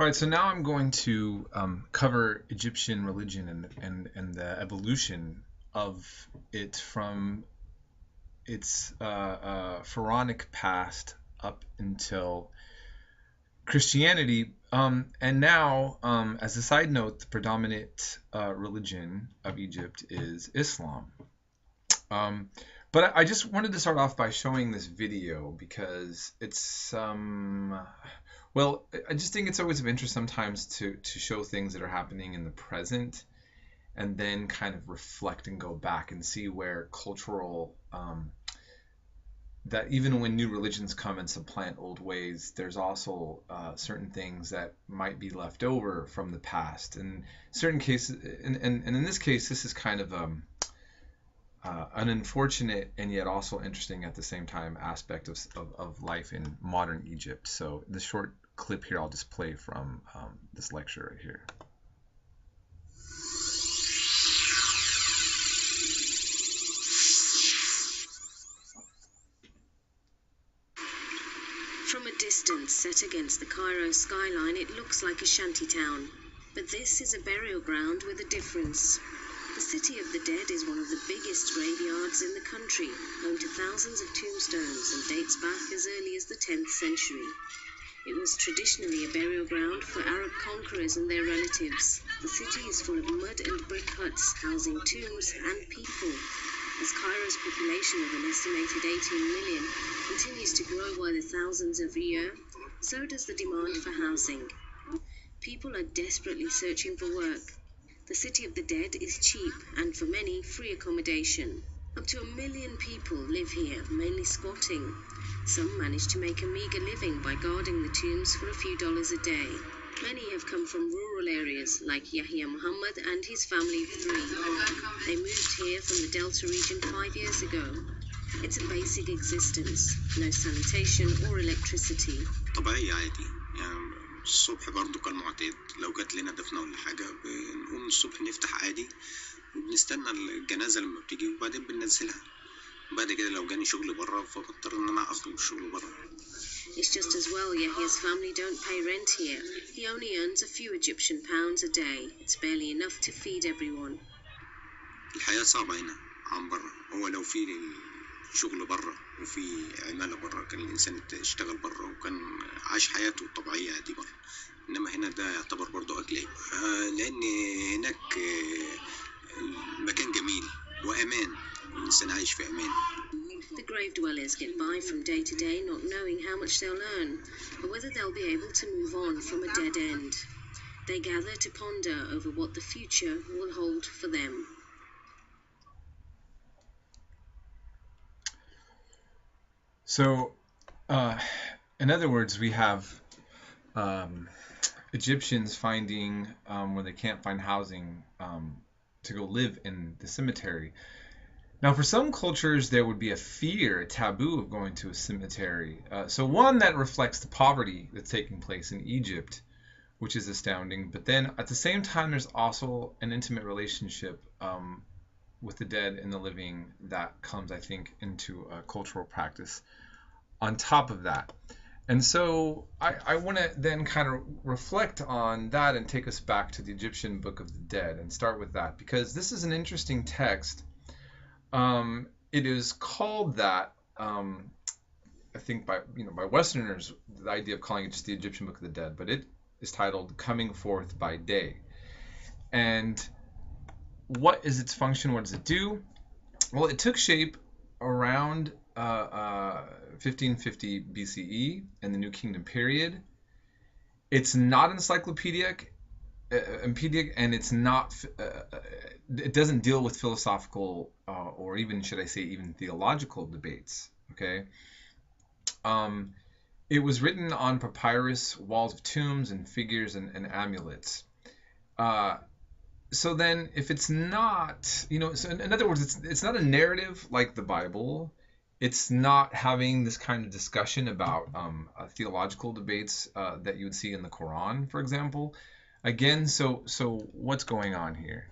All right, so now I'm going to cover Egyptian religion and the evolution of it from its pharaonic past up until Christianity. And now, as a side note, the predominant religion of Egypt is Islam. Um, but I just wanted to start off by showing this video because it's well, I just think it's always of interest sometimes to show things that are happening in the present and then kind of reflect and go back and see where cultural that even when new religions come and supplant old ways, there's also certain things that might be left over from the past. And certain cases, and in this case, this is kind of an unfortunate and yet also interesting at the same time aspect of life in modern Egypt. So the short clip here I'll just play from this lecture right here. From a distance, set against the Cairo skyline, it looks like a shantytown. But this is a burial ground with a difference. The City of the Dead is one of the biggest graveyards in the country, home to thousands of tombstones and dates back as early as the 10th century. It was traditionally a burial ground for Arab conquerors and their relatives. The city is full of mud and brick huts housing tombs and people. As Cairo's population of an estimated 18 million continues to grow by the thousands every year, so does the demand for housing. People are desperately searching for work. The City of the Dead is cheap and for many free accommodation. Up to 1 million people live here, mainly squatting. Some manage to make a meager living by guarding the tombs for a few dollars a day. Many have come from rural areas like Yahya Muhammad and his family of 3. They moved here from the Delta region 5 years ago. It's a basic existence, no sanitation or electricity. طبيعي عادي يعني الصبح برضو كالمعتاد لو جات لنا دفنة ولا حاجة بنقوم الصبح نفتح عادي وبنستنى الجنازة لما بتيجي وبعدين بننزلها بعد كده لو جاني شغل بره فبضطر ان انا اخرج الشغل بره. It's just as well Yahya's family don't pay rent here. He only earns a few Egyptian pounds a day. It's barely enough to feed everyone. الحياة صعبة هنا عن بره. هو لو في شغل بره وفي عمالة بره كان الإنسان اشتغل بره وكان عاش حياته الطبيعية دي بره. إنما هنا ده يعتبر برضو أجلاب لأن هناك المكان جميل وأمان. الإنسان عايش في أمان. The grave dwellers get by from day to day not knowing how much they'll earn or whether they'll be able to move on from a dead end. They gather to ponder over what the future will hold for them. So, in other words, we have Egyptians finding where they can't find housing to go live in the cemetery. Now, for some cultures, there would be a fear, a taboo of going to a cemetery. So one that reflects the poverty that's taking place in Egypt, which is astounding. But then at the same time, there's also an intimate relationship with the dead and the living that comes, I think, into a cultural practice on top of that. And so I want to then kind of reflect on that and take us back to the Egyptian Book of the Dead and start with that, because this is an interesting text. It is called that, I think by Westerners, the idea of calling it just the Egyptian Book of the Dead, but it is titled Coming Forth by Day. And what is its function? What does it do? Well, it took shape around 1550 BCE in the New Kingdom period. It's not encyclopedic, and it's not. It doesn't deal with philosophical or even, should I say, even theological debates. Okay. It was written on papyrus, walls of tombs, and figures and amulets. So then, if it's not, so in other words, it's not a narrative like the Bible. It's not having this kind of discussion about theological debates that you would see in the Quran, for example. Again, so what's going on here?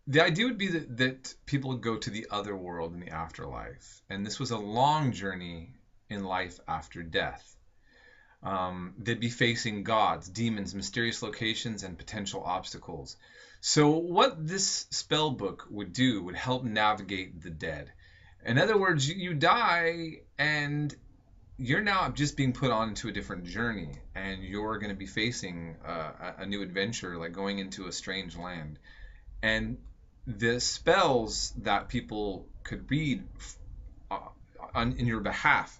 The idea would be that people would go to the other world in the afterlife, and this was a long journey in life after death. They'd be facing gods, demons, mysterious locations, and potential obstacles. So what this spell book would do would help navigate the dead. In other words, you die and you're now just being put on into a different journey, and you're going to be facing a new adventure, like going into a strange land. And the spells that people could read in your behalf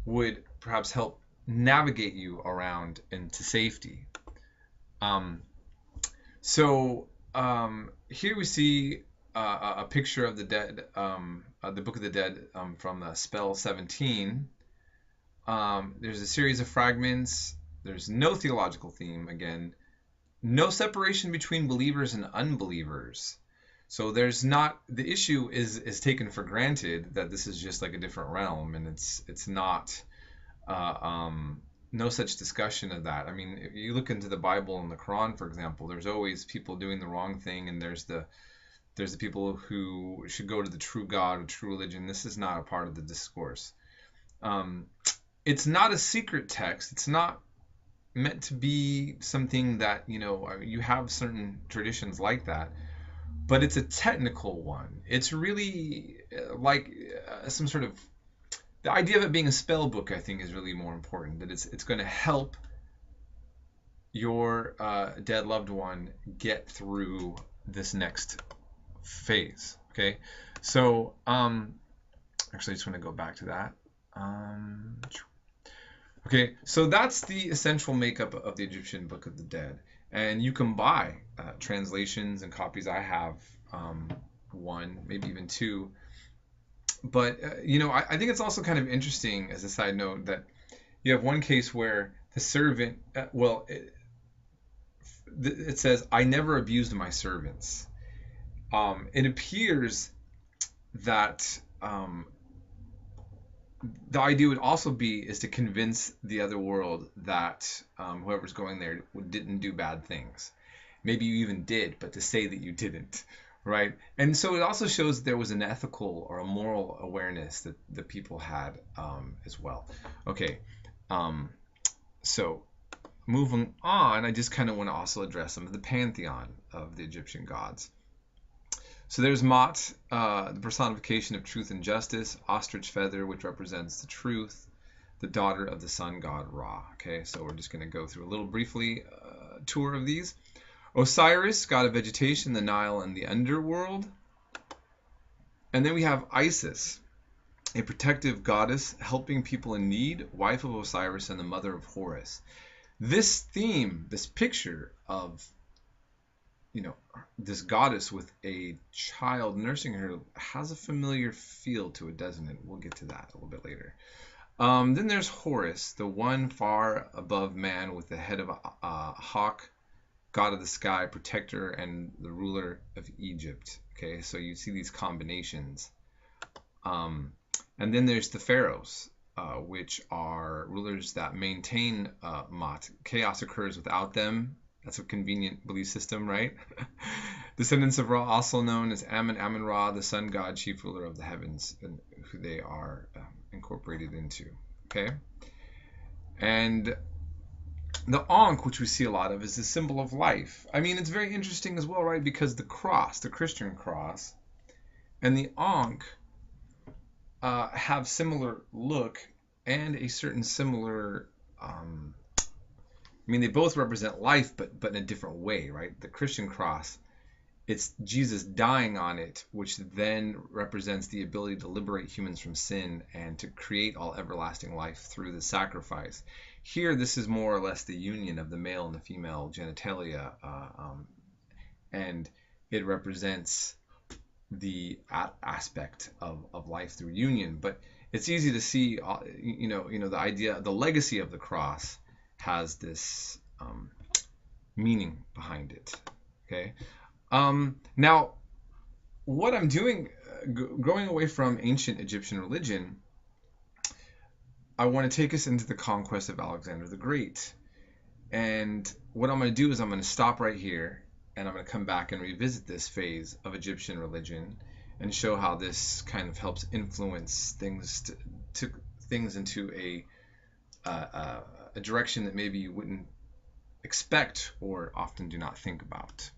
would perhaps help navigate you around into safety. Um, Here we see a picture of the dead, the Book of the Dead from Spell 17. There's a series of fragments. There's no theological theme, again. No separation between believers and unbelievers. So there's not, the issue is taken for granted that this is just like a different realm, and it's not no such discussion of that. I mean, if you look into the Bible and the Quran, for example, there's always people doing the wrong thing, and there's the people who should go to the true God or true religion. This is not a part of the discourse. It's not a secret text. It's not meant to be something that, you have certain traditions like that, but it's a technical one. It's really like some sort of, the idea of it being a spell book, I think, is really more important. That it's going to help your dead loved one get through this next phase. Okay, so actually, I just want to go back to that. Okay, so that's the essential makeup of the Egyptian Book of the Dead, and you can buy translations and copies. I have one, maybe even two. But I think it's also kind of interesting, as a side note, that you have one case where the servant, it says, "I never abused my servants." It appears that the idea would also is to convince the other world that whoever's going there didn't do bad things. Maybe you even did, but to say that you didn't, right? And so it also shows there was an ethical or a moral awareness that the people had as well. Okay, so moving on, I just kind of want to also address some of the pantheon of the Egyptian gods. So there's Mot, the personification of truth and justice, ostrich feather, which represents the truth, the daughter of the sun god Ra. Okay, so we're just going to go through a little briefly tour of these. Osiris, god of vegetation, the Nile, and the underworld. And then we have Isis, a protective goddess helping people in need, wife of Osiris and the mother of Horus. This theme, this picture of this goddess with a child nursing her has a familiar feel to it, doesn't it? We'll get to that a little bit later. Then there's Horus, the one far above man with the head of a hawk, god of the sky, protector, and the ruler of Egypt. Okay, so you see these combinations. And then there's the pharaohs, which are rulers that maintain Mot. Chaos occurs without them. That's a convenient belief system, right? Descendants of Ra, also known as Amun-Ra, the sun god, chief ruler of the heavens, and who they are incorporated into. Okay? And the Ankh, which we see a lot of, is the symbol of life. I mean, it's very interesting as well, right? Because the cross, the Christian cross, and the Ankh have similar look and a certain similar they both represent life, but in a different way, right? The Christian cross, it's Jesus dying on it, which then represents the ability to liberate humans from sin and to create all everlasting life through the sacrifice. Here, this is more or less the union of the male and the female genitalia, and it represents the aspect of life through union. But it's easy to see, the idea, the legacy of the cross has this meaning behind it. Okay. Now, what I'm doing, going away from ancient Egyptian religion, I want to take us into the conquest of Alexander the Great. And what I'm going to do is I'm going to stop right here, and I'm going to come back and revisit this phase of Egyptian religion and show how this kind of helps influence things into a direction that maybe you wouldn't expect or often do not think about.